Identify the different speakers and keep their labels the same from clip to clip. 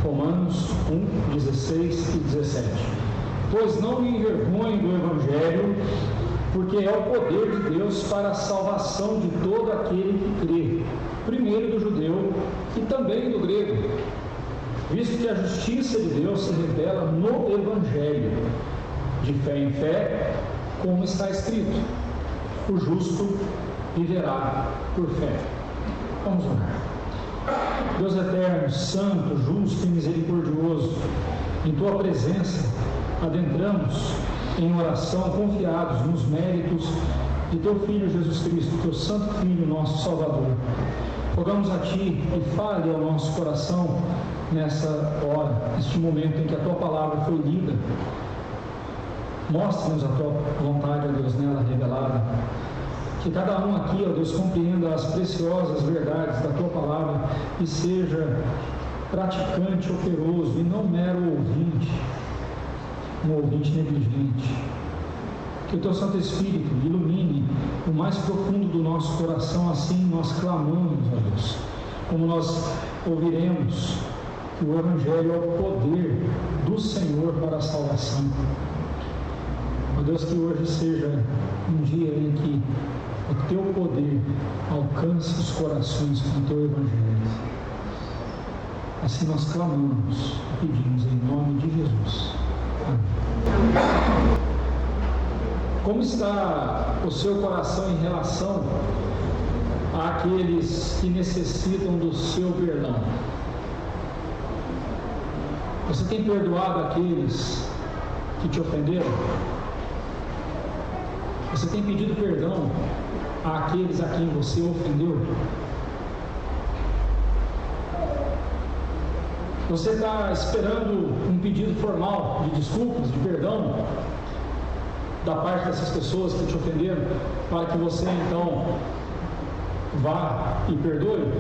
Speaker 1: Romanos 1, 16 e 17. Pois não me envergonho do Evangelho, porque é o poder de Deus para a salvação de todo aquele que crê, primeiro do judeu e também do grego, visto que a justiça de Deus se revela no Evangelho, de fé em fé, como está escrito: o justo viverá por fé. Vamos orar. Deus eterno, santo, justo e misericordioso, em Tua presença adentramos em oração, confiados nos méritos de Teu Filho Jesus Cristo, Teu Santo Filho, nosso Salvador. Rogamos a Ti e fale ao nosso coração nessa hora, neste momento em que a Tua palavra foi lida. Mostre-nos a Tua vontade, ó Deus, nela revelada. Que cada um aqui, ó Deus, compreenda as preciosas verdades da Tua palavra e seja praticante operoso e não mero ouvinte, um ouvinte negligente. Que o Teu Santo Espírito ilumine o mais profundo do nosso coração, assim nós clamamos, ó Deus, como nós ouviremos que o Evangelho é o poder do Senhor para a salvação. Ó Deus, que hoje seja um dia em que o Teu poder alcance os corações com o Teu Evangelho. Assim nós clamamos e pedimos em nome de Jesus. Amém. Como está o seu coração em relação àqueles que necessitam do seu perdão? Você tem perdoado aqueles que te ofenderam? Você tem pedido perdão àqueles a quem você ofendeu? Você está esperando um pedido formal de desculpas, de perdão da parte dessas pessoas que te ofenderam, para que você então vá e perdoe?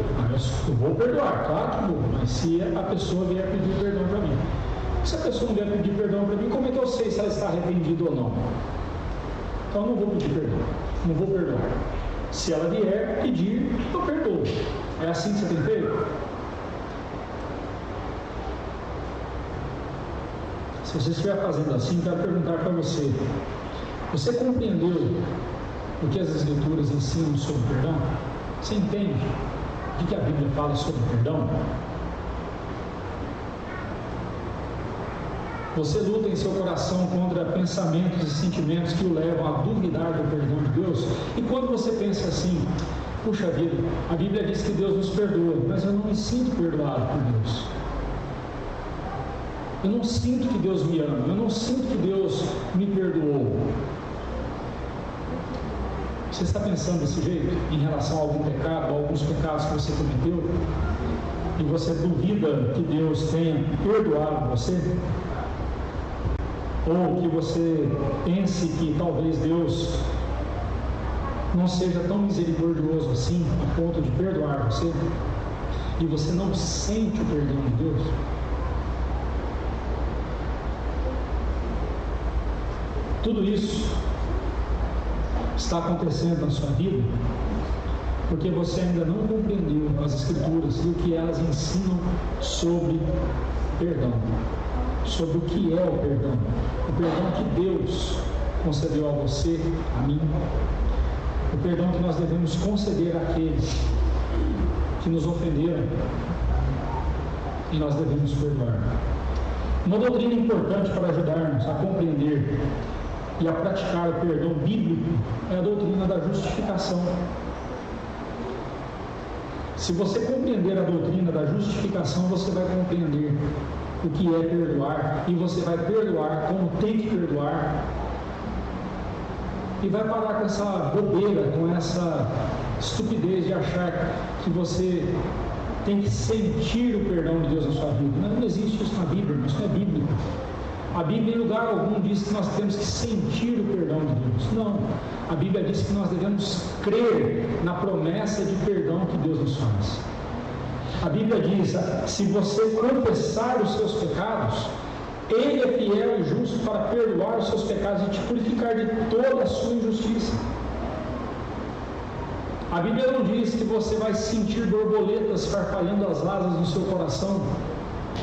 Speaker 1: Eu vou perdoar, claro que vou, mas se a pessoa vier pedir perdão para mim. Se a pessoa não vier pedir perdão para mim, como é que eu sei se ela está arrependida ou não? Então eu não vou pedir perdão, não vou perdoar. Se ela vier pedir, eu perdoo. É assim que você tem feito? Se você estiver fazendo assim, quero perguntar para você: você compreendeu o que as Escrituras ensinam sobre perdão? Você entende o que a Bíblia fala sobre perdão? Você luta em seu coração contra pensamentos e sentimentos que o levam a duvidar do perdão de Deus? E quando você pensa assim: puxa vida, a Bíblia diz que Deus nos perdoa, mas eu não me sinto perdoado por Deus. Eu não sinto que Deus me ama, eu não sinto que Deus me perdoou. Você está pensando desse jeito em relação a algum pecado, a alguns pecados que você cometeu? E você duvida que Deus tenha perdoado você? Ou que você pense que talvez Deus não seja tão misericordioso assim, a ponto de perdoar você? E você não sente o perdão de Deus? Tudo isso está acontecendo na sua vida porque você ainda não compreendeu as Escrituras e o que elas ensinam sobre perdão, sobre o que é o perdão que Deus concedeu a você, a mim, o perdão que nós devemos conceder àqueles que nos ofenderam e nós devemos perdoar. Uma doutrina importante para ajudar-nos a compreender e a praticar o perdão bíblico é a doutrina da justificação. Se você compreender a doutrina da justificação, você vai compreender o que é perdoar, e você vai perdoar como tem que perdoar, e vai parar com essa bobeira, com essa estupidez de achar que você tem que sentir o perdão de Deus na sua vida. Não existe isso na Bíblia, isso não é bíblico. A Bíblia em lugar algum diz que nós temos que sentir o perdão de Deus. Não. A Bíblia diz que nós devemos crer na promessa de perdão que Deus nos faz. A Bíblia diz: se você confessar os seus pecados, Ele é fiel e justo para perdoar os seus pecados e te purificar de toda a sua injustiça. A Bíblia não diz que você vai sentir borboletas farfalhando as asas no seu coração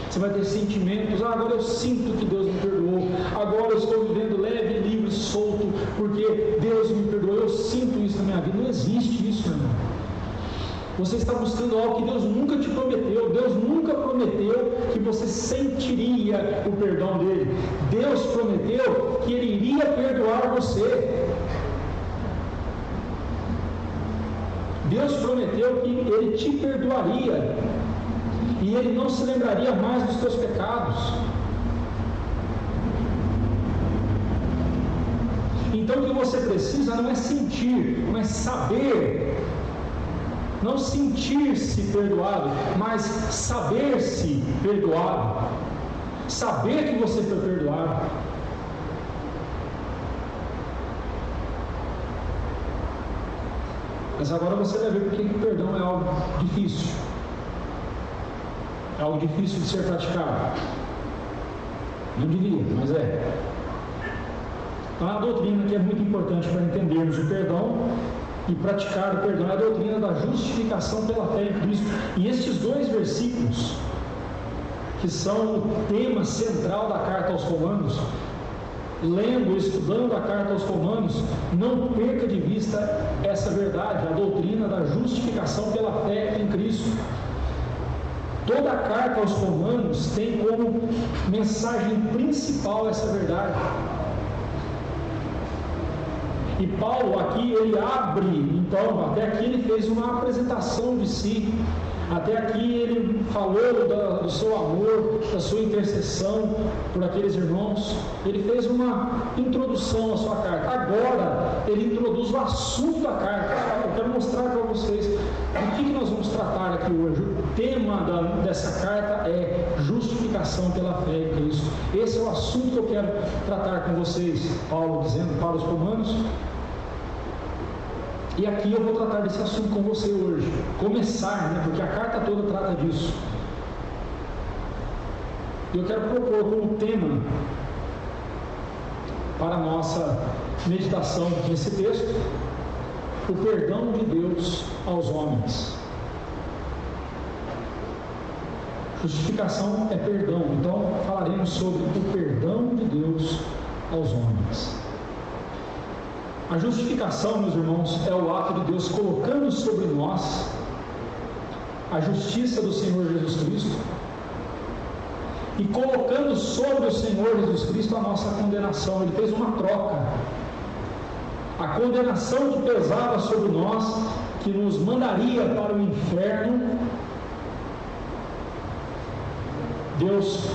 Speaker 1: Você vai ter sentimentos, agora eu sinto que Deus me perdoou, agora eu estou vivendo leve, livre, solto, porque Deus me perdoou, eu sinto isso na minha vida. Não existe isso, meu irmão. Você está buscando algo que Deus nunca te prometeu. Deus nunca prometeu que você sentiria o perdão dele. Deus prometeu que ele iria perdoar você. Deus prometeu que ele te perdoaria e ele não se lembraria mais dos teus pecados. Então o que você precisa não é sentir, mas saber. Não sentir-se perdoado, mas saber-se perdoado. Saber que você foi perdoado. Mas agora você vai ver porque que o perdão é algo difícil. É algo difícil de ser praticado. Não diria, mas é. Então a doutrina que é muito importante para entendermos o perdão e praticar o perdão é a doutrina da justificação pela fé em Cristo. E estes dois versículos, que são o tema central da carta aos Romanos, lendo, estudando a carta aos Romanos, não perca de vista essa verdade, a doutrina da justificação pela fé em Cristo. Toda a carta aos Romanos tem como mensagem principal essa verdade. E Paulo aqui, ele abre, então, até aqui ele fez uma apresentação de si, até aqui ele falou do seu amor, da sua intercessão por aqueles irmãos, ele fez uma introdução à sua carta. Agora, ele introduz o assunto da carta. Eu quero mostrar para vocês o que nós vamos tratar aqui hoje. O tema dessa carta é justificação pela fé em Cristo. Esse é o assunto que eu quero tratar com vocês. Paulo dizendo para os romanos. E aqui eu vou tratar desse assunto com você hoje. Começar, né? Porque a carta toda trata disso. Eu quero propor como tema para a nossa meditação nesse texto o perdão de Deus aos homens. Justificação é perdão. Então falaremos sobre o perdão de Deus aos homens. A justificação, meus irmãos, é o ato de Deus colocando sobre nós a justiça do Senhor Jesus Cristo e colocando sobre o Senhor Jesus Cristo a nossa condenação. Ele fez uma troca. A condenação que pesava sobre nós, que nos mandaria para o inferno, Deus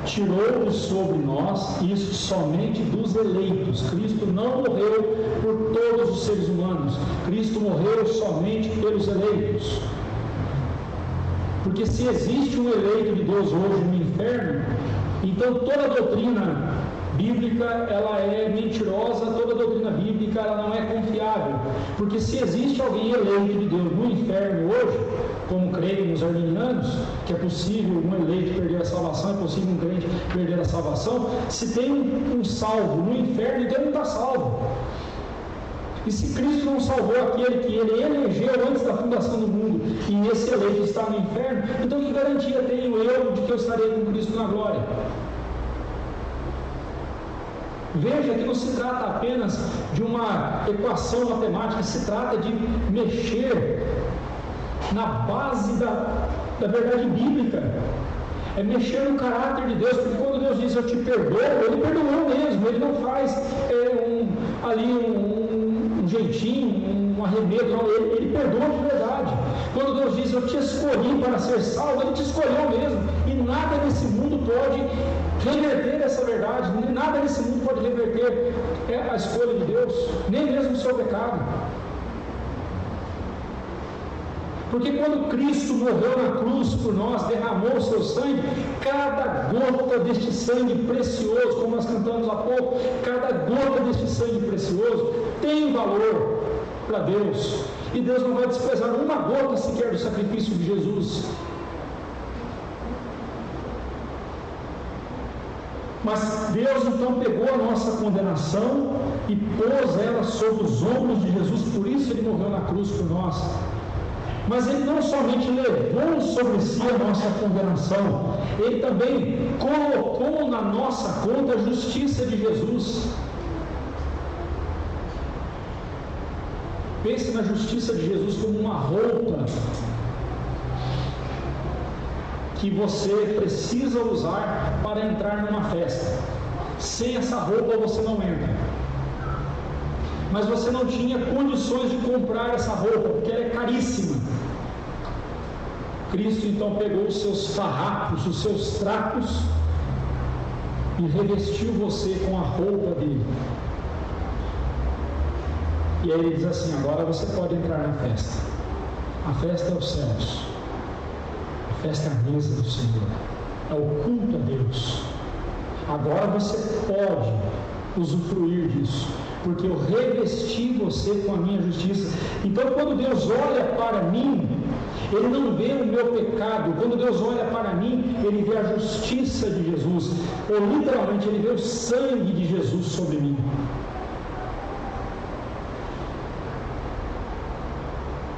Speaker 1: tirou sobre nós, isso somente dos eleitos. Cristo não morreu por todos os seres humanos, Cristo morreu somente pelos eleitos. Porque se existe um eleito de Deus hoje no inferno, então toda a doutrina bíblica ela é mentirosa, toda a doutrina bíblica ela não é confiável. Porque se existe alguém eleito de Deus no inferno hoje, como creem os arminianos, que é possível um eleito perder a salvação, é possível um crente perder a salvação, se tem um salvo no inferno, então ele está salvo. E se Cristo não salvou aquele que ele elegeu antes da fundação do mundo, e esse eleito está no inferno, então que garantia tenho eu de que eu estarei com Cristo na glória? Veja que não se trata apenas de uma equação matemática, se trata de mexer na base da verdade bíblica, é mexer no caráter de Deus, porque quando Deus diz eu te perdoo, ele perdoou mesmo, ele não faz um jeitinho, um arremedo, não, ele perdoa de verdade. Quando Deus diz eu te escolhi para ser salvo, ele te escolheu mesmo, e nada nesse mundo pode reverter essa verdade, nada nesse mundo pode reverter a escolha de Deus, nem mesmo o seu pecado. Porque quando Cristo morreu na cruz por nós, derramou o seu sangue, cada gota deste sangue precioso, como nós cantamos há pouco, cada gota deste sangue precioso tem valor para Deus. E Deus não vai desprezar uma gota sequer do sacrifício de Jesus. Mas Deus então pegou a nossa condenação e pôs ela sobre os ombros de Jesus, por isso Ele morreu na cruz por nós. Mas Ele não somente levou sobre si a nossa condenação, Ele também colocou na nossa conta a justiça de Jesus. Pense na justiça de Jesus como uma roupa que você precisa usar para entrar numa festa. Sem essa roupa você não entra. Mas você não tinha condições de comprar essa roupa, porque ela é caríssima. Cristo então pegou os seus farrapos, os seus trapos, e revestiu você com a roupa dele. E aí ele diz assim: agora você pode entrar na festa. A festa é os céus. A festa é a mesa do Senhor. É o culto a Deus. Agora você pode usufruir disso, porque eu revesti você com a minha justiça. Então, quando Deus olha para mim, Ele não vê o meu pecado. Quando Deus olha para mim, Ele vê a justiça de Jesus, ou literalmente Ele vê o sangue de Jesus sobre mim.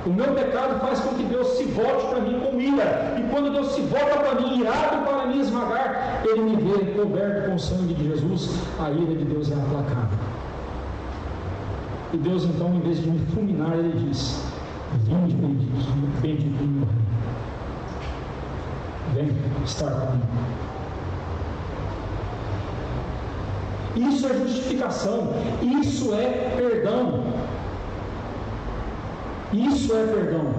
Speaker 1: O meu pecado faz com que Deus se volte para mim com ira, e quando Deus se volta para mim irado para me esmagar, Ele me vê coberto com o sangue de Jesus. A ira de Deus é aplacada. E Deus então, em vez de me fulminar, Ele diz: vinde bendito do meu reino, vem estar comigo. Isso é justificação, isso é perdão. Isso é perdão.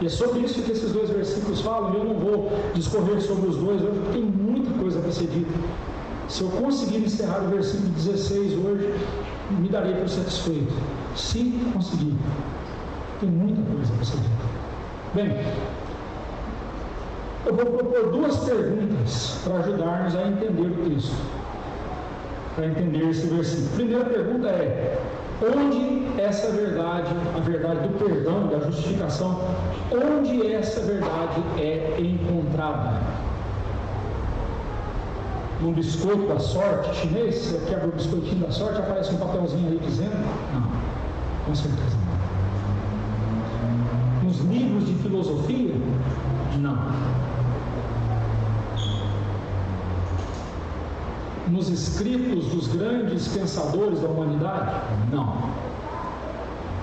Speaker 1: E é sobre isso que esses dois versículos falam. Eu não vou discorrer sobre os dois hoje, porque tem muita coisa para ser dita. Se eu conseguir encerrar o versículo 16 hoje, me darei por satisfeito. Se conseguir. Tem muita coisa para ser dita. Bem, eu vou propor duas perguntas para ajudar-nos a entender o texto, para entender esse versículo. A primeira pergunta é: onde essa verdade, a verdade do perdão, da justificação, onde essa verdade é encontrada? Num biscoito da sorte chinês? Você quebra o biscoitinho da sorte, aparece um papelzinho aí dizendo? Não, com certeza não. Nos livros de filosofia? Não. Nos escritos dos grandes pensadores da humanidade? Não.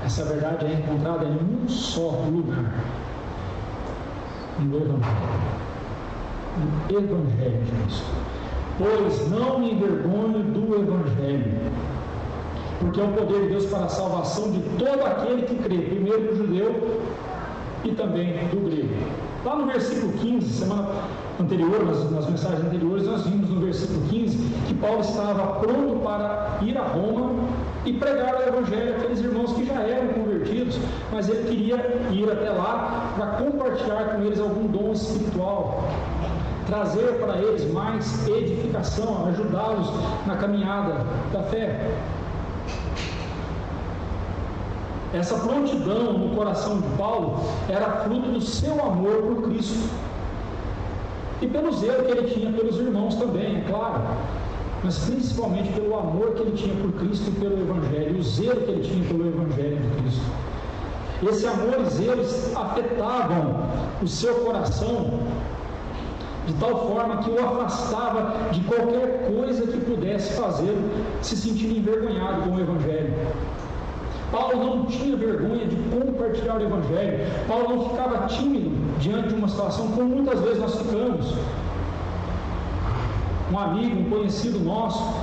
Speaker 1: Essa verdade é encontrada em um só lugar: no Evangelho. No Evangelho de Cristo. Pois não me envergonho do Evangelho, porque é o poder de Deus para a salvação de todo aquele que crê, primeiro do judeu e também do grego. Lá no versículo 15, semana anterior, nas mensagens anteriores, nós vimos no versículo 15 que Paulo estava pronto para ir a Roma e pregar o Evangelho àqueles irmãos que já eram convertidos, mas ele queria ir até lá para compartilhar com eles algum dom espiritual, trazer para eles mais edificação, ajudá-los na caminhada da fé. Essa prontidão no coração de Paulo era fruto do seu amor por Cristo e pelo zelo que ele tinha pelos irmãos também, é claro, mas principalmente pelo amor que ele tinha por Cristo e pelo Evangelho, e o zelo que ele tinha pelo Evangelho de Cristo. Esse amor e zelo afetavam o seu coração de tal forma que o afastava de qualquer coisa que pudesse fazê-lo se sentir envergonhado com o Evangelho. Paulo não tinha vergonha de compartilhar o Evangelho. Paulo não ficava tímido diante de uma situação como muitas vezes nós ficamos. Um amigo, um conhecido nosso,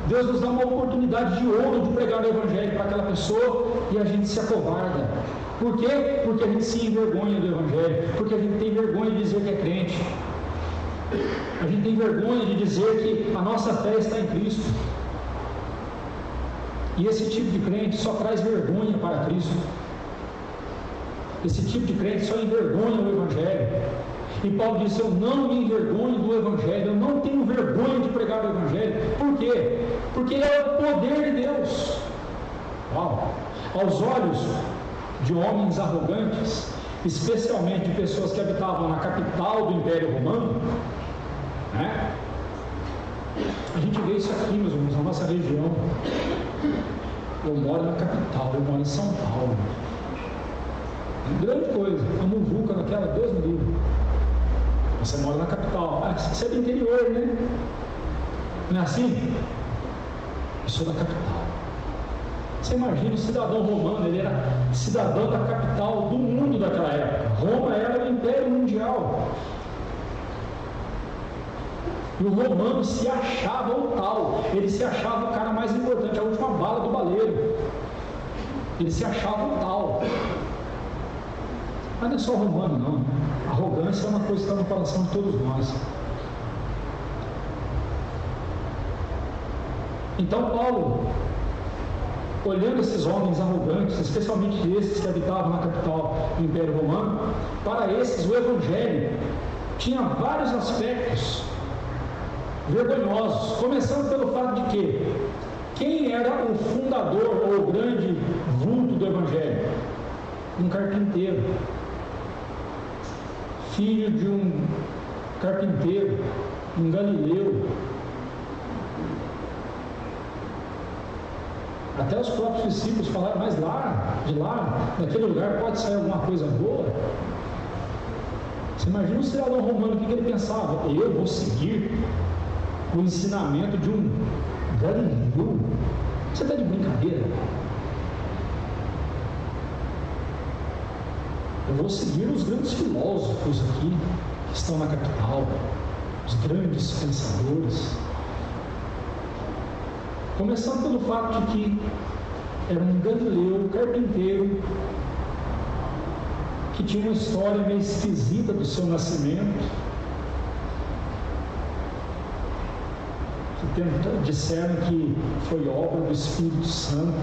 Speaker 1: Deus nos dá uma oportunidade de ouro de pregar o Evangelho para aquela pessoa e a gente se acovarda. Por quê? Porque a gente se envergonha do Evangelho, porque a gente tem vergonha de dizer que é crente, a gente tem vergonha de dizer que a nossa fé está em Cristo. E esse tipo de crente só traz vergonha para Cristo. Esse tipo de crente só envergonha o Evangelho. E Paulo disse: eu não me envergonho do Evangelho, eu não tenho vergonha de pregar o Evangelho. Por quê? Porque é o poder de Deus. Uau! Aos olhos de homens arrogantes, especialmente de pessoas que habitavam na capital do Império Romano, né? A gente vê isso aqui, meus irmãos, na nossa região. Eu moro na capital, eu moro em São Paulo. Grande coisa, a muvuca naquela, Deus me livre. Você mora na capital. Você é do interior, né? Não é assim? Eu sou da capital. Você imagina o cidadão romano, ele era cidadão da capital do mundo daquela época. Roma era o império mundial. E o romano se achava o tal, ele se achava o cara mais importante, a última bala do baleiro. Ele se achava o tal. Mas não é só o romano, não. Arrogância é uma coisa que está no coração de todos nós. Então Paulo, olhando esses homens arrogantes, especialmente esses que habitavam na capital do Império Romano, para esses o Evangelho tinha vários aspectos vergonhosos, começando pelo fato de que quem era o fundador ou o grande vulto do Evangelho? Um carpinteiro, filho de um carpinteiro, um galileu. Até os próprios discípulos falaram, mas daquele lugar pode sair alguma coisa boa. Você imagina o cidadão romano, o que ele pensava? Eu vou seguir o ensinamento de um galileu? Você está de brincadeira? Eu vou seguir os grandes filósofos aqui, que estão na capital, os grandes pensadores. Começando pelo fato de que era um galileu, carpinteiro, que tinha uma história meio esquisita do seu nascimento, que disseram que foi obra do Espírito Santo.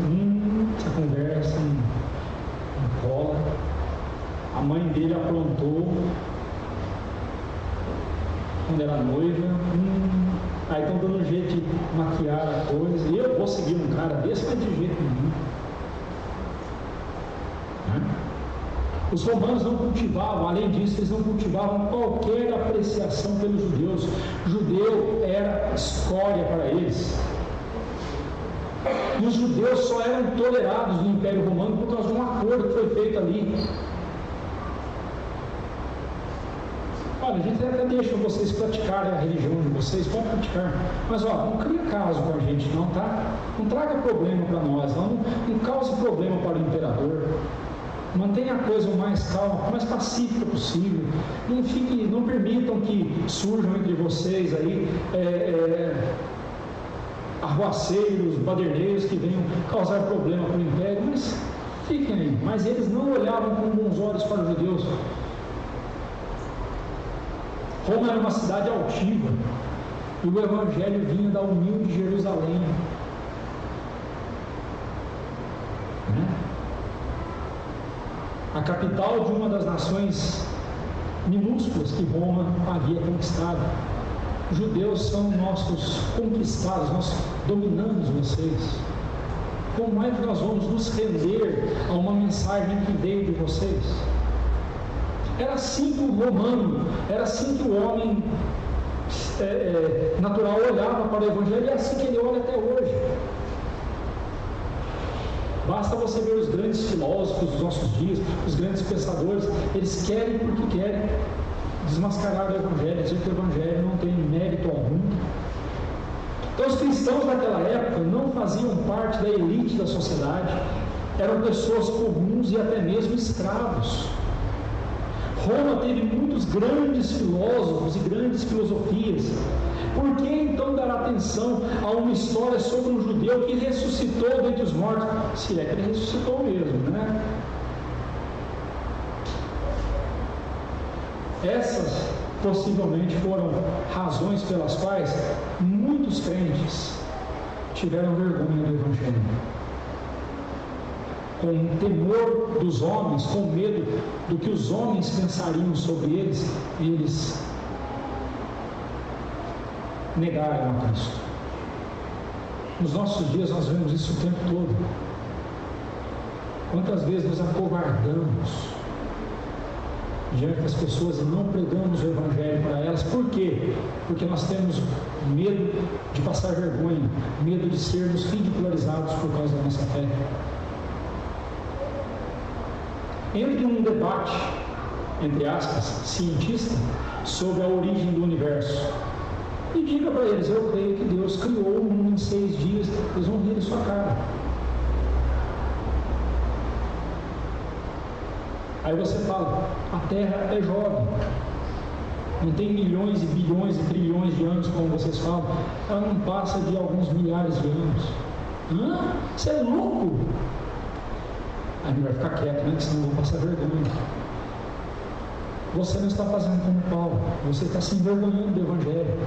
Speaker 1: Essa conversa não rola. A mãe dele aprontou quando era noiva. Aí estão dando jeito de maquiar a coisa. E eu vou seguir um cara desse, mas de jeito nenhum. Os romanos não cultivavam, além disso, eles não cultivavam qualquer apreciação pelos judeus. Judeu era escória para eles. E os judeus só eram tolerados no Império Romano por causa de um acordo que foi feito ali. Olha, a gente até deixa vocês praticarem a religião de vocês, vão praticar, mas não cria caso com a gente não, tá? Não traga problema para nós, não cause problema para o imperador. Mantenha a coisa o mais calma, o mais pacífica possível. Não permitam que surjam entre vocês aí arruaceiros, baderneiros que venham causar problema para o império, mas fiquem aí. Mas eles não olhavam com bons olhos para os judeus. Roma era uma cidade altiva, e o Evangelho vinha da humilde Jerusalém. A capital de uma das nações minúsculas que Roma havia conquistado. Os judeus são nossos conquistados, nós dominamos vocês. Como é que nós vamos nos render a uma mensagem que veio de vocês? Era assim que o romano, era assim que o homem natural olhava para o Evangelho, e é assim que ele olha até hoje. Basta você ver os grandes filósofos dos nossos dias, os grandes pensadores, eles querem porque querem desmascarar o Evangelho, dizer que o Evangelho não tem mérito algum. Então os cristãos naquela época não faziam parte da elite da sociedade, eram pessoas comuns e até mesmo escravos. Roma teve muitos grandes filósofos e grandes filosofias. Por que então dar atenção a uma história sobre um judeu que ressuscitou dentre os mortos? Se é que ele ressuscitou mesmo, né? Essas possivelmente foram razões pelas quais muitos crentes tiveram vergonha do Evangelho. Com temor dos homens, com medo do que os homens pensariam sobre eles, eles negaram a Cristo. Nos nossos dias nós vemos isso o tempo todo. Quantas vezes nos acovardamos diante das pessoas e não pregamos o Evangelho para elas? Por quê? Porque nós temos medo de passar vergonha, medo de sermos ridicularizados por causa da nossa fé. entre num debate, entre aspas, cientista, sobre a origem do universo. E diga para eles: eu creio que Deus criou o mundo em 6 dias. Eles vão rir da sua cara. Aí você fala: a Terra é jovem, não tem milhões e bilhões e trilhões de anos, como vocês falam, ela não passa de alguns milhares de anos. Hã? Você é louco? Aí ele vai ficar quieto, né? Senão eu vou passar vergonha. Você não está fazendo como Paulo, você está se envergonhando do Evangelho,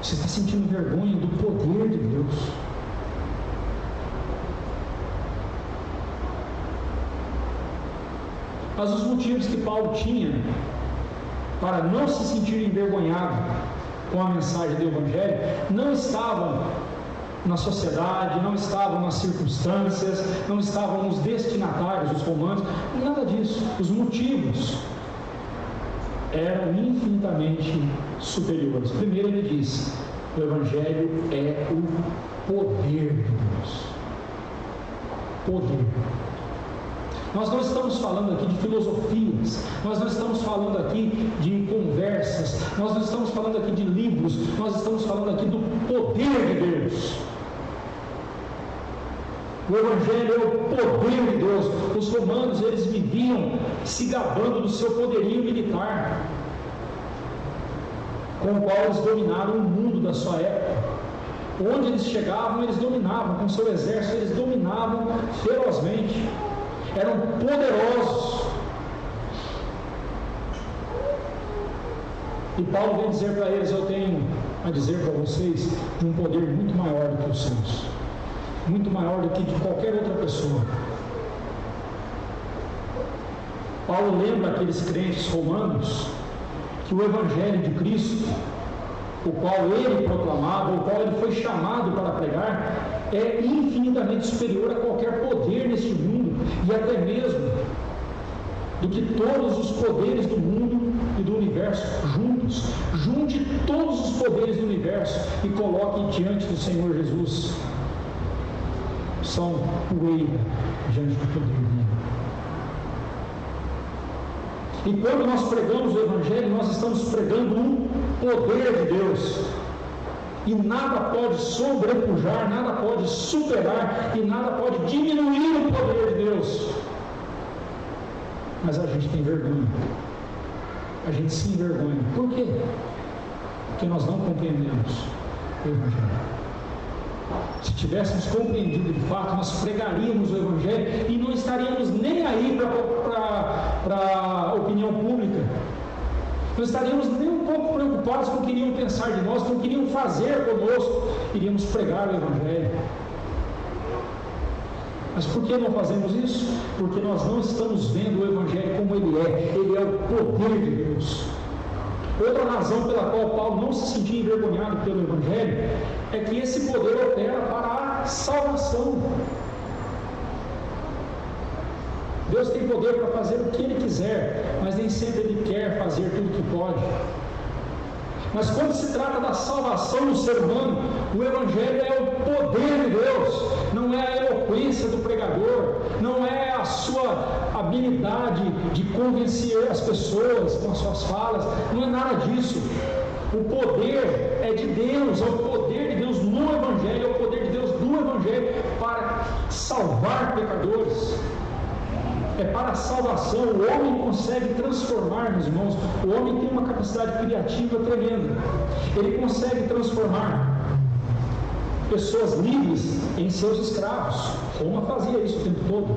Speaker 1: você está sentindo vergonha do poder de Deus. Mas os motivos que Paulo tinha para não se sentir envergonhado com a mensagem do Evangelho não estavam na sociedade, não estavam nas circunstâncias, não estavam nos destinatários, os romanos, nada disso. Os motivos eram infinitamente superiores. Primeiro ele diz: o Evangelho é o poder de Deus. Poder. Nós não estamos falando aqui de filosofias, nós não estamos falando aqui de conversas, nós não estamos falando aqui de livros, nós estamos falando aqui do poder de Deus. O Evangelho é o poder de Deus. Os romanos, eles viviam se gabando do seu poderio militar, com o qual eles dominaram o mundo da sua época. Onde eles chegavam, eles dominavam, com seu exército, eles dominavam ferozmente. Eram poderosos. E Paulo vem dizer para eles: eu tenho a dizer para vocês de um poder muito maior do que os seus, muito maior do que de qualquer outra pessoa. Paulo lembra aqueles crentes romanos que o Evangelho de Cristo, o qual ele proclamava, o qual ele foi chamado para pregar, é infinitamente superior a qualquer poder neste mundo, e até mesmo do que todos os poderes do mundo e do universo juntos. Junte todos os poderes do universo e coloque diante do Senhor Jesus. São poeira diante do poder dele. E quando nós pregamos o Evangelho, nós estamos pregando um poder de Deus. E nada pode sobrepujar, nada pode superar, e nada pode diminuir o poder de Deus. Mas a gente tem vergonha. A gente se envergonha. Por quê? Porque nós não compreendemos o Evangelho. Se tivéssemos compreendido de fato, nós pregaríamos o Evangelho e não estaríamos nem aí para a opinião pública. Não estaríamos nem um pouco preocupados com o que iriam pensar de nós, com o que iriam fazer conosco. Iríamos pregar o Evangelho. Mas por que não fazemos isso? Porque nós não estamos vendo o Evangelho como ele é. Ele é o poder de Deus. Outra razão pela qual Paulo não se sentia envergonhado pelo Evangelho é que esse poder opera para a salvação. Deus tem poder para fazer o que Ele quiser, mas nem sempre Ele quer fazer tudo o que pode. Mas quando se trata da salvação do ser humano, o Evangelho é o poder de Deus, não é a eloquência do pregador, não é a sua habilidade de convencer as pessoas com as suas falas, não é nada disso. O poder é de Deus, é o poder de Deus no Evangelho, é o poder de Deus do Evangelho para salvar pecadores. É para a salvação. O homem consegue transformar, meus irmãos. O homem tem uma capacidade criativa tremenda. Ele consegue transformar pessoas livres em seus escravos. Roma fazia isso o tempo todo.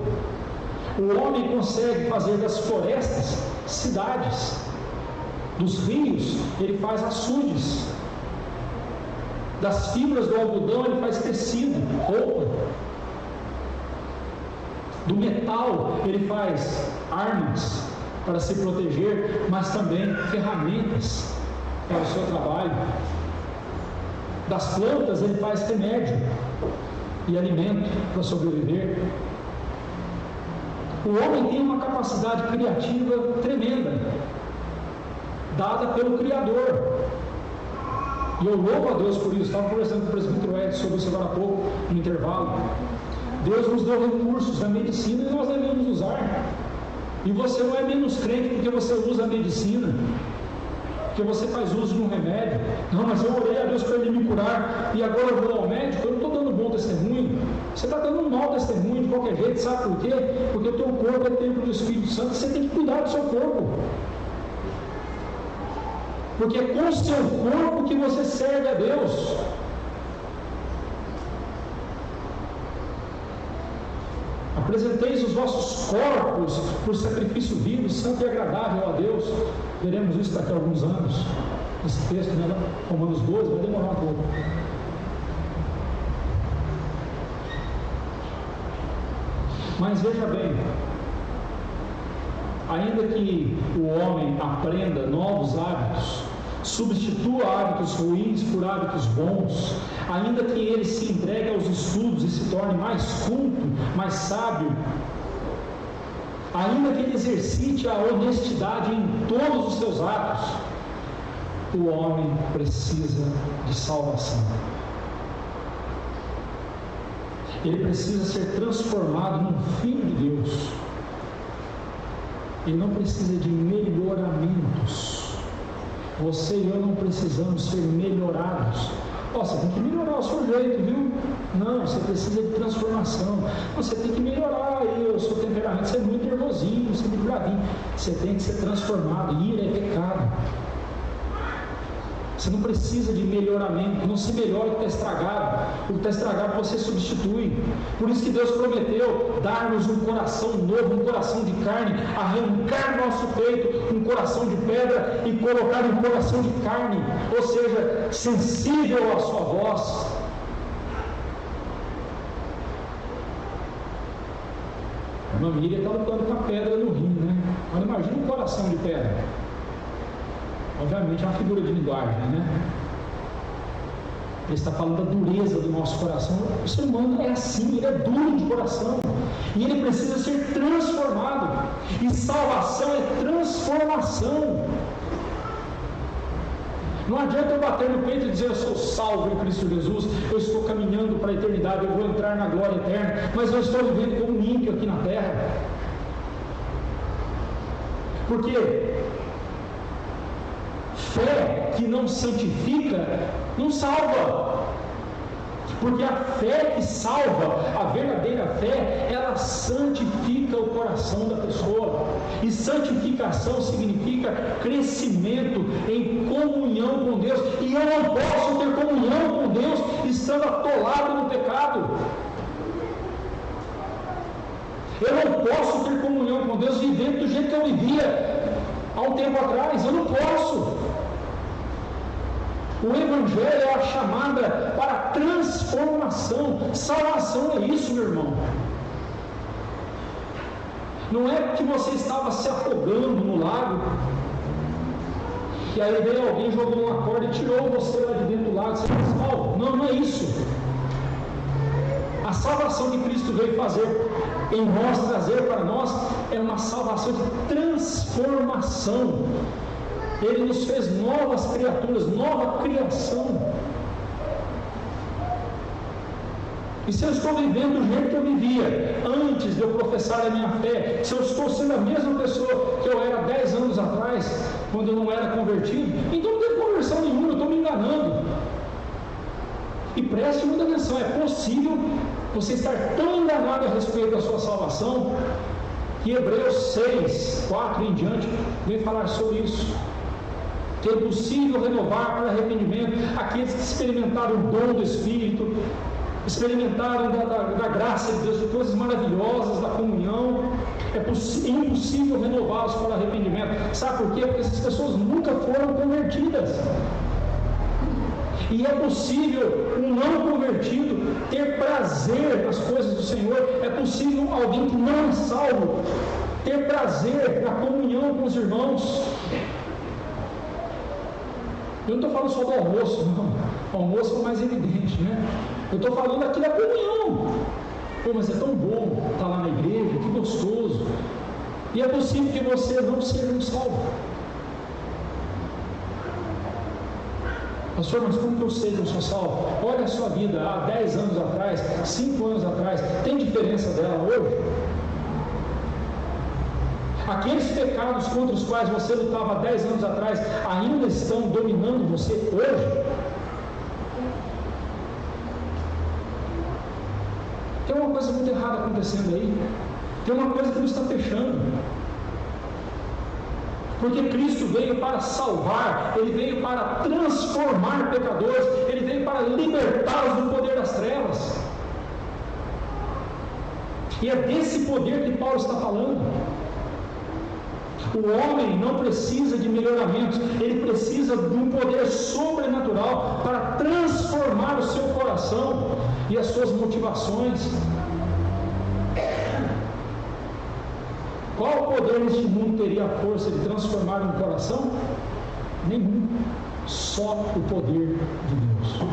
Speaker 1: O homem consegue fazer das florestas cidades, dos rios ele faz açudes, das fibras do algodão ele faz tecido, roupa. Do metal ele faz armas para se proteger, mas também ferramentas para o seu trabalho. Das plantas ele faz remédio e alimento para sobreviver. O homem tem uma capacidade criativa tremenda, dada pelo Criador. E eu louvo a Deus por isso. Estava conversando com o presbítero Edson sobre isso agora há pouco, no intervalo. Deus nos deu recursos da medicina e nós devemos usar. E você não é menos crente porque você usa a medicina, porque você faz uso de um remédio. Não, mas eu orei a Deus para Ele me curar e agora eu vou ao médico, eu não estou dando bom testemunho. Você está dando um mau testemunho de qualquer jeito, sabe por quê? Porque o teu corpo é templo do Espírito Santo, você tem que cuidar do seu corpo. Porque é com o seu corpo que você serve a Deus. Apresenteis os vossos corpos por sacrifício vivo, santo e agradável a Deus. Veremos isso daqui a alguns anos. Esse texto, né? Romanos 12, vai demorar um pouco. Mas veja bem, ainda que o homem aprenda novos hábitos, substitua hábitos ruins por hábitos bons, ainda que ele se entregue aos estudos e se torne mais culto, mais sábio, ainda que ele exercite a honestidade em todos os seus atos, o homem precisa de salvação. Ele precisa ser transformado num filho de Deus. Ele não precisa de melhoramentos. Você e eu não precisamos ser melhorados. Você tem que melhorar o seu jeito, viu? Não, você precisa de transformação. Você tem que melhorar aí o seu temperamento. Você é muito nervosinho, você é muito bravinho. Você tem que ser transformado. Ira é pecado. Você não precisa de melhoramento. Não se melhora o que está estragado. O que está estragado você substitui. Por isso que Deus prometeu dar-nos um coração novo, um coração de carne, arrancar do nosso peito um coração de pedra e colocar um coração de carne, ou seja, sensível à sua voz. A irmã Miriam está lutando com a pedra no rim, né? Mas imagina um coração de pedra. Obviamente é uma figura de linguagem, né? Ele está falando da dureza do nosso coração. O ser humano é assim, ele é duro de coração. E ele precisa ser transformado. E salvação é transformação. Não adianta eu bater no peito e dizer: eu sou salvo em Cristo Jesus, eu estou caminhando para a eternidade, eu vou entrar na glória eterna, mas eu estou vivendo como um ímpio aqui na terra. Por quê? Fé que não santifica, não salva. Porque a fé que salva, a verdadeira fé, ela santifica o coração da pessoa. E santificação significa crescimento em comunhão com Deus. E eu não posso ter comunhão com Deus estando atolado no pecado. Eu não posso ter comunhão com Deus vivendo do jeito que eu vivia há um tempo atrás. Eu não posso. O Evangelho é a chamada para transformação. Salvação é isso, meu irmão. Não é que você estava se afogando no lago e aí veio alguém, jogou uma corda e tirou você lá de dentro do lago, você foi salvo. Não, não é isso. A salvação que Cristo veio fazer em nós, trazer para nós, é uma salvação de transformação. Ele nos fez novas criaturas, nova criação. E se eu estou vivendo do jeito que eu vivia antes de eu professar a minha fé, se eu estou sendo a mesma pessoa que eu era 10 anos atrás, quando eu não era convertido, então não tem conversão nenhuma, eu estou me enganando. E preste muita atenção, é possível você estar tão enganado a respeito da sua salvação, que Hebreus 6, 4 em diante, vem falar sobre isso. Que é possível renovar para arrependimento aqueles que experimentaram o dom do Espírito, experimentaram da graça de Deus, de coisas maravilhosas, da comunhão. É impossível renová-los para arrependimento. Sabe por quê? Porque essas pessoas nunca foram convertidas. E é possível um não convertido ter prazer nas coisas do Senhor. É possível alguém que não é salvo ter prazer na comunhão com os irmãos. Eu não estou falando só do almoço, não. O almoço é mais evidente, né? Eu estou falando aqui da comunhão. Pô, mas é tão bom estar lá na igreja, que gostoso. E é possível que você não seja um salvo. Pastor, mas como que eu sei que eu sou salvo? Olha a sua vida há 10 anos atrás, 5 anos atrás, tem diferença dela hoje? Aqueles pecados contra os quais você lutava 10 anos atrás ainda estão dominando você hoje? Tem uma coisa muito errada acontecendo aí. Tem uma coisa que não está fechando. Porque Cristo veio para salvar, Ele veio para transformar pecadores, Ele veio para libertá-los do poder das trevas. E é desse poder que Paulo está falando. O homem não precisa de melhoramentos, ele precisa de um poder sobrenatural para transformar o seu coração e as suas motivações. Qual poder neste mundo teria a força de transformar um coração? Nenhum. Só o poder de Deus.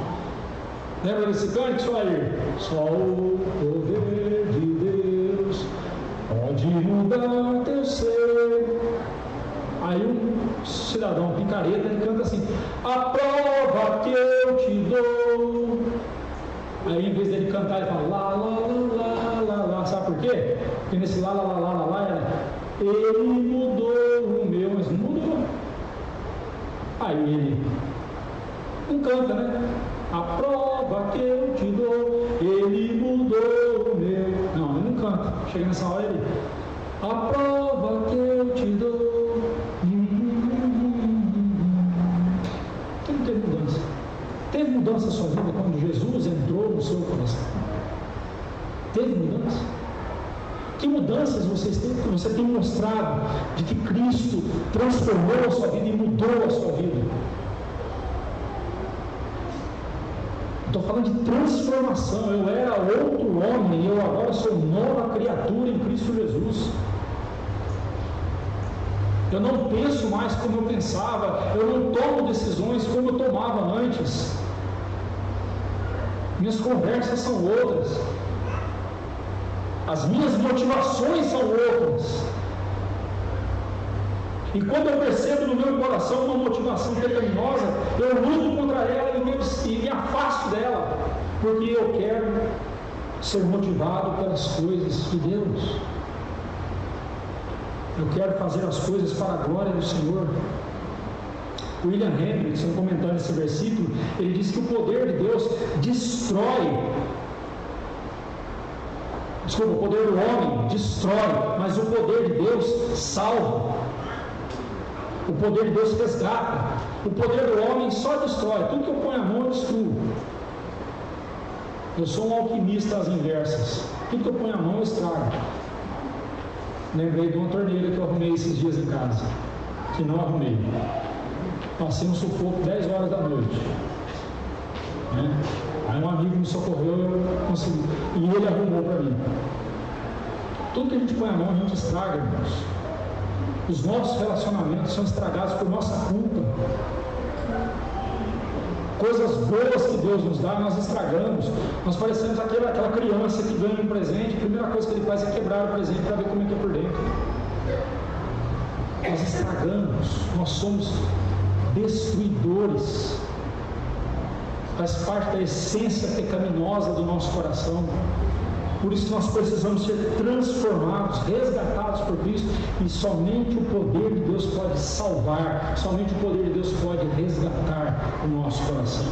Speaker 1: Lembra desse cântico, Soair? Só o poder de Deus pode mudar teu ser. Aí um cidadão picareta, ele canta assim: a prova que eu te dou. Aí em vez dele cantar, ele fala lá, lá, lá, lá, lá. Sabe por quê? Porque nesse lá, lá, lá, lá, lá, lá era ele mudou o meu, mas não mudou. Aí ele não canta, né? A prova que eu te dou, ele mudou o meu. Não, ele não canta. Chega nessa hora ele: a prova que eu te dou. Que não teve mudança. Teve mudança na sua vida quando Jesus entrou no seu coração? Teve mudança? Que mudanças você tem mostrado de que Cristo transformou a sua vida e mudou a sua vida? Estou falando de transformação. Eu era outro homem e eu agora sou nova criatura em Cristo Jesus. Eu não penso mais como eu pensava, eu não tomo decisões como eu tomava antes. Minhas conversas são outras. As minhas motivações são outras. E quando eu percebo no meu coração uma motivação pecaminosa, eu luto contra ela e me afasto dela, porque eu quero ser motivado pelas coisas de Deus. Eu quero fazer as coisas para a glória do Senhor. William Hendrickson, comentando esse versículo, ele diz que o poder de Deus o poder do homem destrói, mas o poder de Deus salva. O poder de Deus resgata. O poder do homem só destrói. Tudo que eu ponho a mão eu destruo. Eu sou um alquimista às inversas. Tudo que eu ponho a mão eu estrago. Lembrei de uma torneira que eu arrumei esses dias em casa, que não arrumei. Passei um sufoco 10 horas da noite. Aí um amigo me socorreu e eu consegui. E ele arrumou para mim. Tudo que a gente põe a mão, a gente estraga, irmãos. Os nossos relacionamentos são estragados por nossa culpa. Coisas boas que Deus nos dá, nós estragamos. Nós parecemos aquela criança que ganha um presente, a primeira coisa que ele faz é quebrar o presente para ver como é que é por dentro. Nós estragamos, nós somos destruidores. Faz parte da essência pecaminosa do nosso coração. Por isso nós precisamos ser transformados, resgatados por Cristo, e somente o poder de Deus pode salvar, somente o poder de Deus pode resgatar o nosso coração.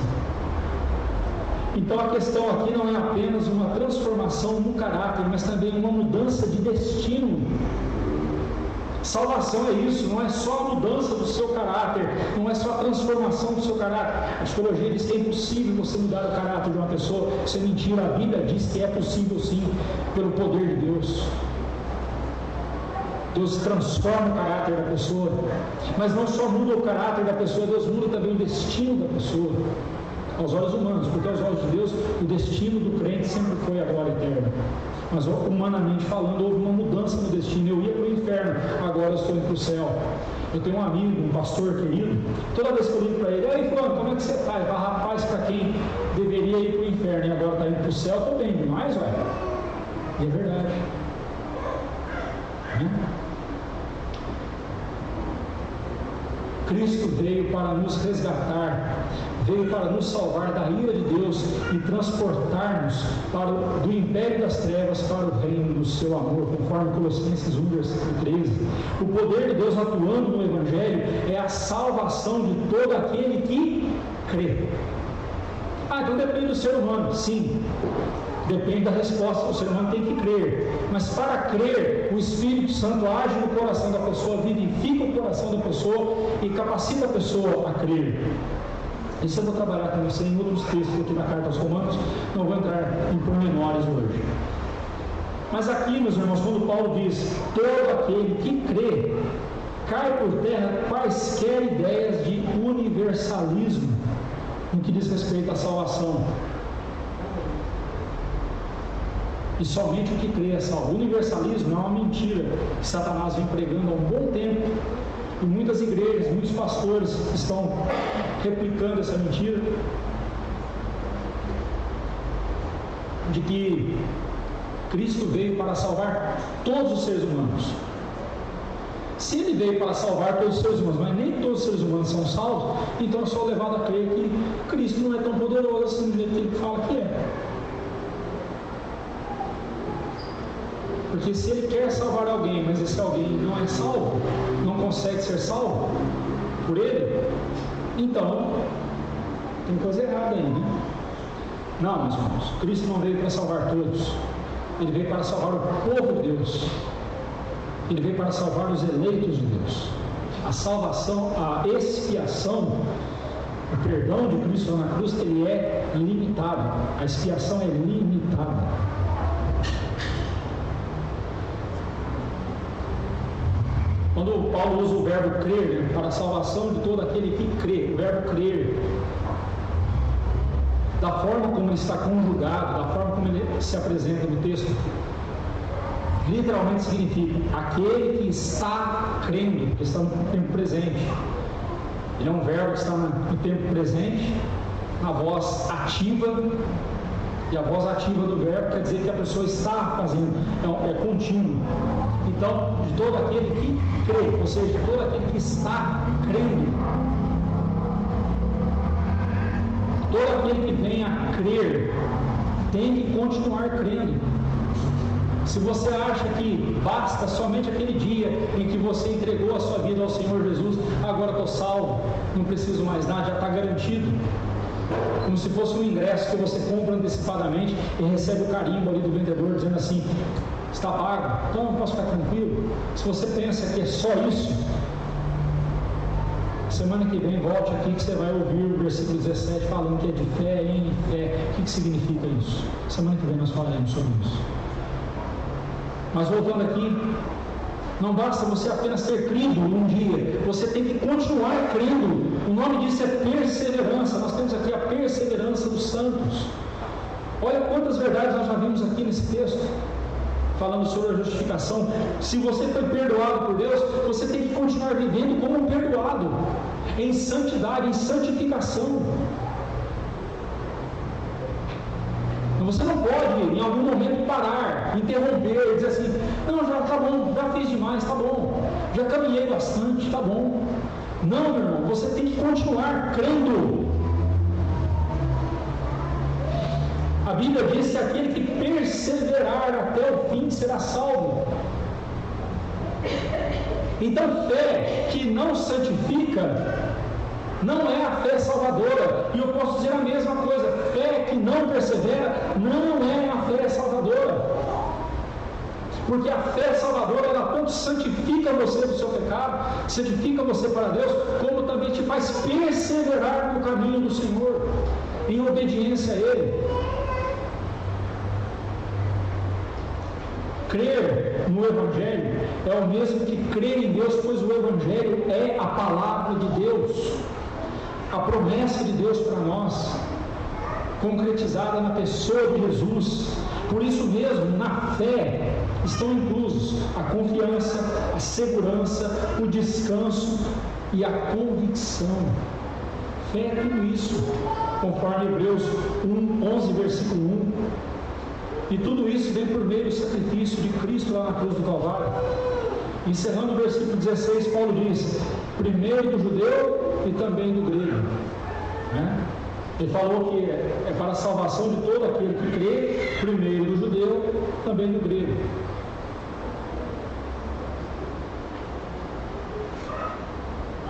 Speaker 1: Então a questão aqui não é apenas uma transformação no caráter, mas também uma mudança de destino. Salvação é isso, não é só a mudança do seu caráter, não é só a transformação do seu caráter. A psicologia diz que é impossível você mudar o caráter de uma pessoa, isso é mentira. A Bíblia diz que é possível sim, pelo poder de Deus. Deus transforma o caráter da pessoa, mas não só muda o caráter da pessoa, Deus muda também o destino da pessoa, aos olhos humanos, porque aos olhos de Deus o destino do crente sempre foi a glória eterna. Mas humanamente falando, houve uma mudança no destino. Eu ia para o inferno, agora eu estou indo para o céu. Eu tenho um amigo, um pastor querido, toda vez que eu ligo para ele: ei, fulano, como é que você está? Ele fala: rapaz, para quem deveria ir para o inferno e agora está indo para o céu, estou bem demais, ué. E é verdade. Cristo veio para nos resgatar, veio para nos salvar da ira de Deus e transportar-nos do império das trevas para o reino do seu amor, conforme Colossenses 1, versículo 13. O poder de Deus atuando no Evangelho é a salvação de todo aquele que crê. Então depende do ser humano. Sim, depende da resposta. O ser humano tem que crer, mas para crer, o Espírito Santo age no coração da pessoa, vivifica o coração da pessoa e capacita a pessoa a crer. Isso eu vou trabalhar com você em outros textos aqui na Carta aos Romanos, não vou entrar em pormenores hoje. Mas aqui, meus irmãos, quando Paulo diz, todo aquele que crê, cai por terra quaisquer ideias de universalismo no que diz respeito à salvação. E somente o que crê é salvo. O universalismo é uma mentira que Satanás vem pregando há um bom tempo. E muitas igrejas, muitos pastores estão replicando essa mentira de que Cristo veio para salvar todos os seres humanos. Se Ele veio para salvar todos os seres humanos, mas nem todos os seres humanos são salvos, então eu sou levado a crer que Cristo não é tão poderoso assim do jeito que Ele fala que é. Porque se Ele quer salvar alguém, mas esse alguém não é salvo, não consegue ser salvo por Ele, então tem coisa errada aí, né? Não, meus irmãos, Cristo não veio para salvar todos. Ele veio para salvar o povo de Deus. Ele veio para salvar os eleitos de Deus. A salvação, a expiação, o perdão de Cristo na cruz, ele é limitado. A expiação é limitada. Quando Paulo usa o verbo crer, para a salvação de todo aquele que crê, o verbo crer, da forma como ele está conjugado, da forma como ele se apresenta no texto, literalmente significa aquele que está crendo, que está no tempo presente. Ele é um verbo que está no tempo presente, na voz ativa, e a voz ativa do verbo quer dizer que a pessoa está fazendo, é contínuo. Então, de todo aquele que crê, ou seja, de todo aquele que está crendo, todo aquele que vem a crer, tem que continuar crendo. Se você acha que basta somente aquele dia em que você entregou a sua vida ao Senhor Jesus, agora estou salvo, não preciso mais nada, já está garantido. Como se fosse um ingresso que você compra antecipadamente e recebe o carimbo ali do vendedor dizendo assim, está pago, então não posso ficar tranquilo. Se você pensa que é só isso, semana que vem volte aqui que você vai ouvir o versículo 17 falando que é de fé em fé. O que significa isso? Semana que vem nós falaremos sobre isso. Mas voltando aqui, não basta você apenas ter crido um dia, você tem que continuar crendo. O nome disso é perseverança. Nós temos aqui a perseverança dos santos. Olha quantas verdades nós já vimos aqui nesse texto, falando sobre a justificação. Se você foi perdoado por Deus, você tem que continuar vivendo como um perdoado, em santidade, em santificação. Você não pode, em algum momento, parar, interromper, dizer assim, não, já está bom, já fiz demais, está bom, já caminhei bastante, está bom. Não, meu irmão, você tem que continuar crendo. A Bíblia diz que aquele que perseverar até o fim será salvo. Então, fé que não santifica não é a fé salvadora. E eu posso dizer a mesma coisa, fé que não persevera não é a fé salvadora. Porque a fé salvadora, ela tanto santifica você do seu pecado, santifica você para Deus, como também te faz perseverar no caminho do Senhor, em obediência a Ele. Crer no Evangelho é o mesmo que crer em Deus, pois o Evangelho é a palavra de Deus, a promessa de Deus para nós, concretizada na pessoa de Jesus. Por isso mesmo, na fé estão inclusos a confiança, a segurança, o descanso e a convicção. Fé é tudo isso, conforme Hebreus 11, versículo 1. E tudo isso vem por meio do sacrifício de Cristo lá na cruz do Calvário. Encerrando o versículo 16, Paulo diz, primeiro do judeu e também do grego. né? Ele falou que é para a salvação de todo aquele que crê, primeiro do judeu, também do grego.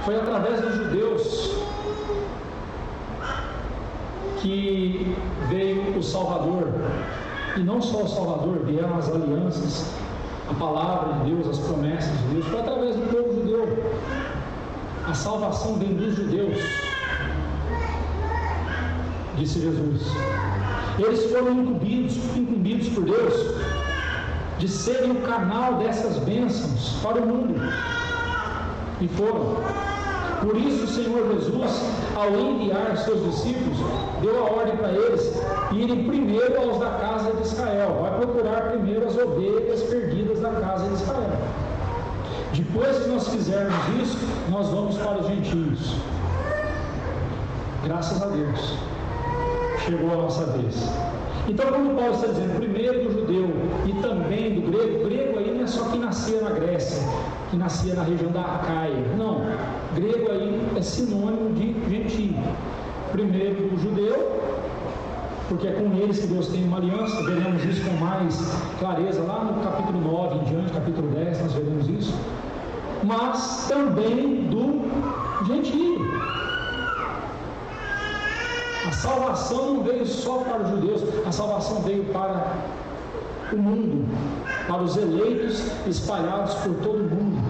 Speaker 1: Foi através dos judeus que veio o Salvador, e não só o Salvador, vieram as alianças, a palavra de Deus, as promessas de Deus. Foi através do povo judeu. A salvação vem dos judeus, disse Jesus. Eles foram incumbidos por Deus de serem o canal dessas bênçãos para o mundo, e foram. Por isso o Senhor Jesus, ao enviar seus discípulos, deu a ordem para eles irem primeiro aos da casa de Israel. Vai procurar primeiro as ovelhas perdidas da casa de Israel. Depois que nós fizermos isso, nós vamos para os gentios. Graças a Deus, chegou a nossa vez. Então, quando Paulo está dizendo primeiro do judeu e também do grego, grego aí não é só quem nascia na Grécia, que nascia na região da Acaia. Não, grego aí é sinônimo de gentio. Primeiro do judeu, porque é com eles que Deus tem uma aliança. Veremos isso com mais clareza lá no capítulo 9 em diante, capítulo 10, nós veremos isso. Mas também do gentio. A salvação não veio só para os judeus, a salvação veio para o mundo, para os eleitos espalhados por todo o mundo.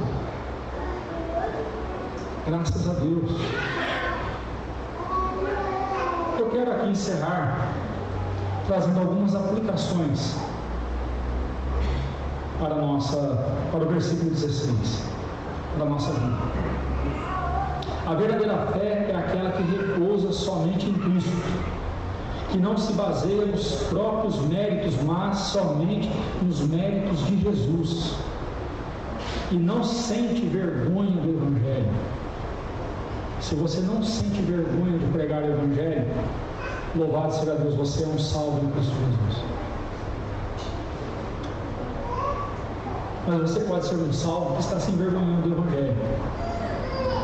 Speaker 1: Graças a Deus. Eu quero aqui encerrar trazendo algumas aplicações para o versículo 16, da nossa vida. A verdadeira fé é aquela que repousa somente em Cristo, que não se baseia nos próprios méritos, mas somente nos méritos de Jesus, e não sente vergonha do Evangelho. Se você não sente vergonha de pregar o Evangelho, louvado seja Deus, você é um salvo em Cristo Jesus. Mas você pode ser um salvo que está se envergonhando do Evangelho.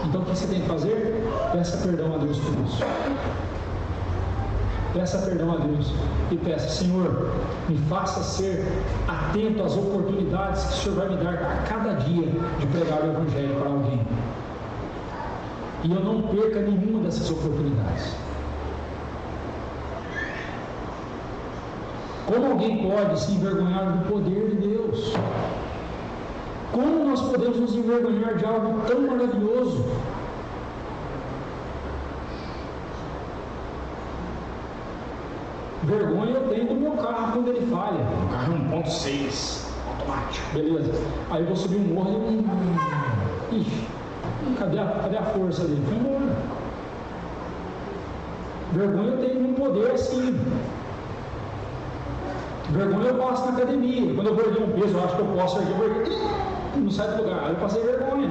Speaker 1: Então o que você tem que fazer? Peça perdão a Deus por isso. Peça perdão a Deus e peça: Senhor, me faça ser atento às oportunidades que o Senhor vai me dar a cada dia de pregar o Evangelho para alguém. E eu não perca nenhuma dessas oportunidades. Como alguém pode se envergonhar do poder de Deus? Como nós podemos nos envergonhar de algo tão maravilhoso? Vergonha eu tenho do meu carro quando ele falha. O carro é 1.6 automático, beleza. Aí eu vou subir um morro e ixi, cadê a força dele? Foi embora. Vergonha eu tenho um poder assim. Vergonha eu passo na academia. Quando eu vou erguer um peso, eu acho que eu posso erguer, não sai do lugar. Aí eu passei vergonha.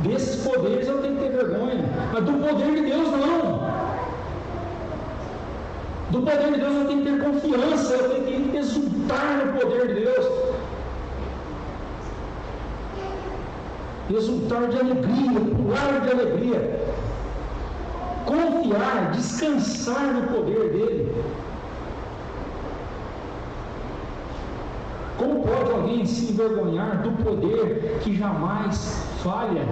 Speaker 1: Desses poderes eu tenho que ter vergonha. Mas do poder de Deus não. Do poder de Deus eu tenho que ter confiança. Eu tenho que exultar no poder de Deus. Exultar de alegria, pular de alegria. Confiar, descansar no poder dele. Como pode alguém se envergonhar do poder que jamais falha?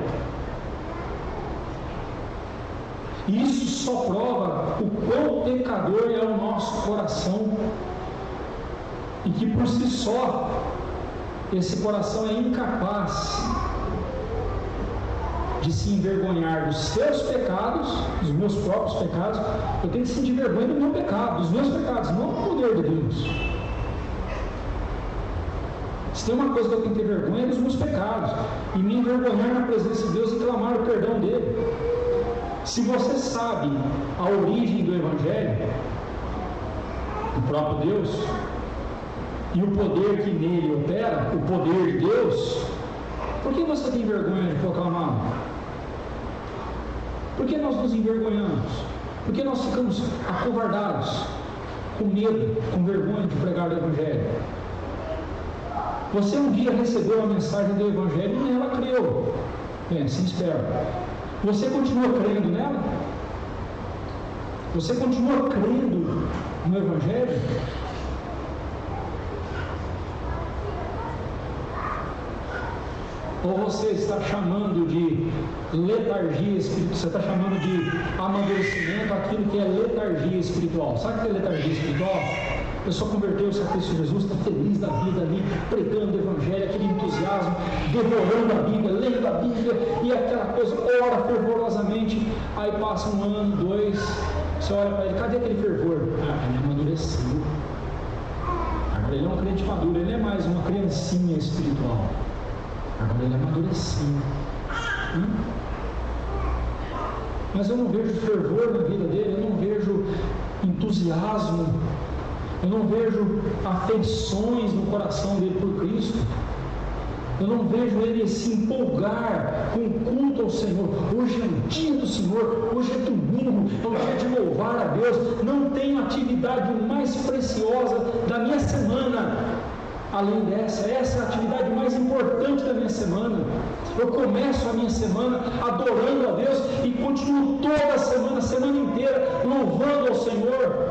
Speaker 1: Isso só prova o quão pecador é o nosso coração, e que por si só esse coração é incapaz de se envergonhar dos seus pecados, dos meus próprios pecados. Eu tenho que sentir vergonha do meu pecado, dos meus pecados, não do poder de Deus. Se tem uma coisa que eu tenho que ter vergonha é dos meus pecados, e me envergonhar na presença de Deus e clamar o perdão dele. Se você sabe a origem do Evangelho, o próprio Deus, e o poder que nele opera, o poder de Deus, por que você tem vergonha de proclamá-lo? Por que nós nos envergonhamos? Por que nós ficamos acovardados, com medo, com vergonha de pregar o Evangelho? Você um dia recebeu a mensagem do Evangelho e nela creu. Bem, assim espero. Você continua crendo nela? Você continua crendo no Evangelho? Ou você está chamando de letargia espiritual, você está chamando de amadurecimento aquilo que é letargia espiritual? Sabe o que é letargia espiritual? A pessoa converteu-se a Cristo Jesus, está feliz da vida ali, pregando o Evangelho, aquele entusiasmo, devorando a Bíblia, lendo a Bíblia, e aquela coisa, ora fervorosamente. Aí passa 1 ano, 2, você olha para ele, cadê aquele fervor? Ele amadureceu. Agora ele é um crente maduro, ele não é mais uma criancinha espiritual. Agora ele amadureceu. Mas eu não vejo fervor na vida dele, eu não vejo entusiasmo, eu não vejo afeições no coração dele por Cristo. Eu não vejo ele se empolgar com o culto ao Senhor. Hoje é o dia do Senhor, hoje é domingo, é o dia de louvar a Deus. Não tenho atividade mais preciosa da minha semana além dessa. Essa é a atividade mais importante da minha semana. Eu começo a minha semana adorando a Deus e continuo toda a semana inteira, louvando ao Senhor,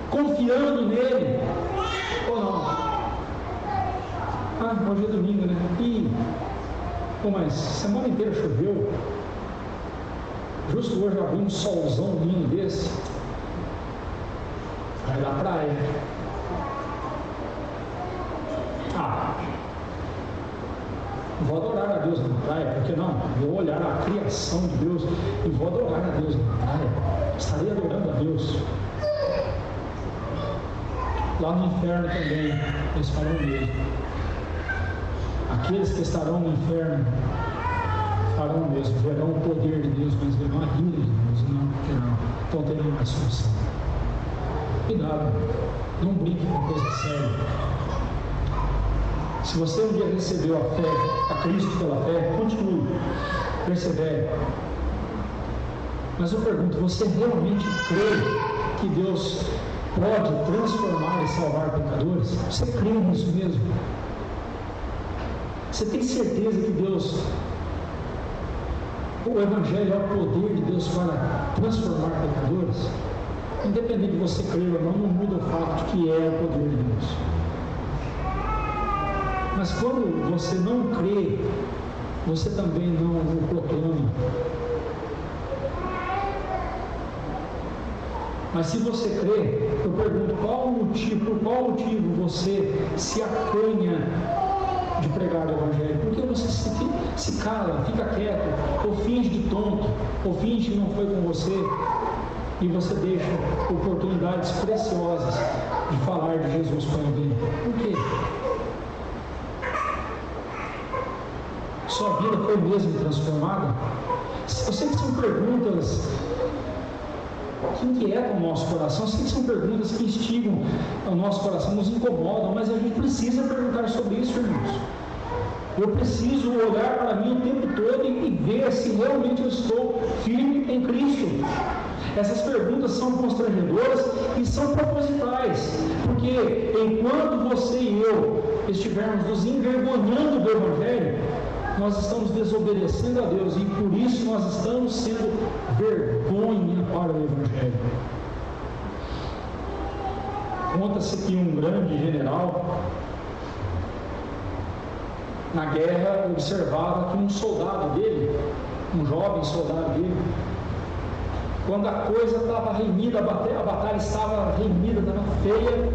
Speaker 1: confiando nele. Ou não? Hoje é domingo, né? Mas semana inteira choveu. Justo hoje eu abri um solzão lindo desse. Vai na praia. Vou adorar a Deus na praia, por que não? Vou olhar a criação de Deus e vou adorar a Deus na praia. Estarei adorando a Deus. Lá no inferno também, eles falam mesmo. Aqueles que estarão no inferno farão mesmo, verão o poder de Deus, mas verão a ira de Deus, não terão, então terão mais solução. Cuidado, não brinque com coisa séria. Se você um dia recebeu a fé, a Cristo pela fé, continue, persevere. Mas eu pergunto, você realmente crê que Deus pode transformar e salvar pecadores? Você crê nisso mesmo? Você tem certeza que Deus, o Evangelho é o poder de Deus para transformar pecadores? Independente de você crer ou não, não muda o fato de que é o poder de Deus. Mas quando você não crê, você também não o proclama. Mas se você crê, eu pergunto, por qual motivo você se acanha de pregar o Evangelho? Porque você se cala, fica quieto, ou finge de tonto, ou finge que não foi com você, e você deixa oportunidades preciosas de falar de Jesus para alguém. Por quê? Sua vida foi mesmo transformada? Eu sei que são perguntas que inquietam o nosso coração, eu sei que são perguntas que instigam o nosso coração, nos incomodam, mas a gente precisa perguntar sobre isso, irmãos. Eu preciso olhar para mim o tempo todo e ver se realmente eu estou firme em Cristo. Essas perguntas são constrangedoras e são propositais, porque enquanto você e eu estivermos nos envergonhando do Evangelho, nós estamos desobedecendo a Deus e por isso nós estamos sendo vergonha para o Evangelho. Conta-se que um grande general na guerra observava que um soldado dele, um jovem soldado dele, quando a coisa estava renhida, a batalha estava renhida, estava feia,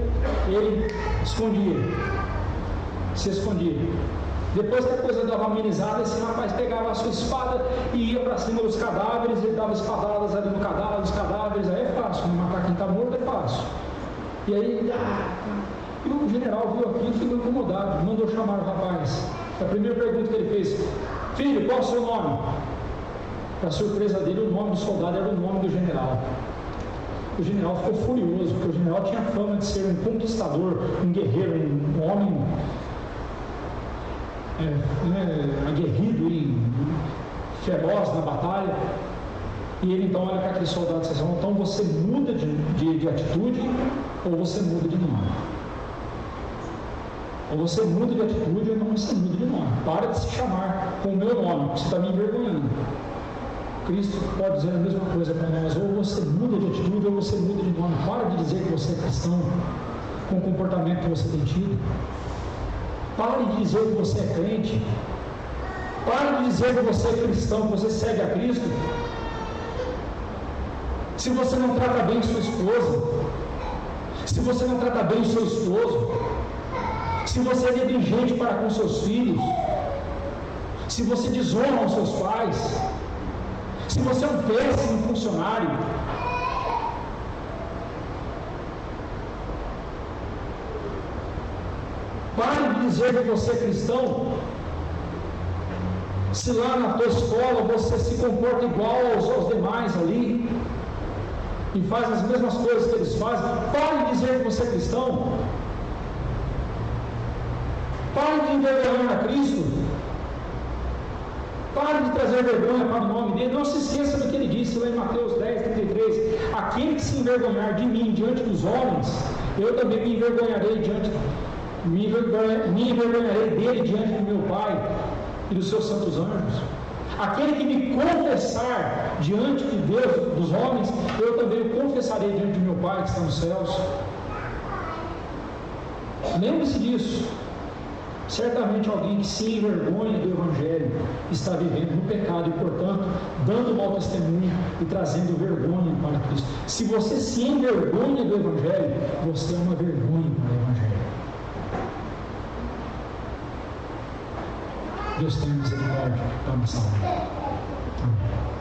Speaker 1: ele se escondia. Depois que a coisa dava amenizada, esse rapaz pegava a sua espada e ia para cima dos cadáveres, ele dava espadadas ali no cadáver, os cadáveres, aí é fácil, matar quem está morto é fácil. E aí, e o general viu aquilo e ficou incomodado, mandou chamar o rapaz. A primeira pergunta que ele fez: filho, qual é o seu nome? Para surpresa dele, o nome do soldado era o nome do general. O general ficou furioso, porque o general tinha fama de ser um conquistador, um guerreiro, um homem aguerrido e feroz na batalha. E ele então olha para aquele soldado e diz: então você muda de atitude ou você muda de nome? Ou você muda de atitude ou não você muda de nome. Para de se chamar com o meu nome, você está me envergonhando. Cristo pode dizer a mesma coisa para nós: ou você muda de atitude, ou você muda de nome. Para de dizer que você é cristão com o comportamento que você tem tido. Pare de dizer que você é crente. Pare de dizer que você é cristão, que você segue a Cristo, se você não trata bem sua esposa, se você não trata bem seu esposo, se você é negligente para com seus filhos, se você desonra os seus pais, se você é um péssimo funcionário. Pare de dizer que você é cristão, se lá na tua escola você se comporta igual aos demais ali, e faz as mesmas coisas que eles fazem. Pare de dizer que você é cristão. Pare de envergonhar a Cristo. Pare de trazer vergonha para o nome dele. Não se esqueça do que ele disse lá em Mateus 10:33. Aquele que se envergonhar de mim diante dos homens, eu também me envergonharei dele diante do meu Pai e dos seus santos anjos. Aquele que me confessar diante de Deus, dos homens, eu também o confessarei diante do meu Pai que está nos céus. Lembre-se disso. Certamente alguém que se envergonha do Evangelho está vivendo no pecado e, portanto, dando mau testemunho e trazendo vergonha para Cristo. Se você se envergonha do Evangelho, você é uma vergonha para o Evangelho. Deus tenha misericórdia. Vamos salvar. Amém.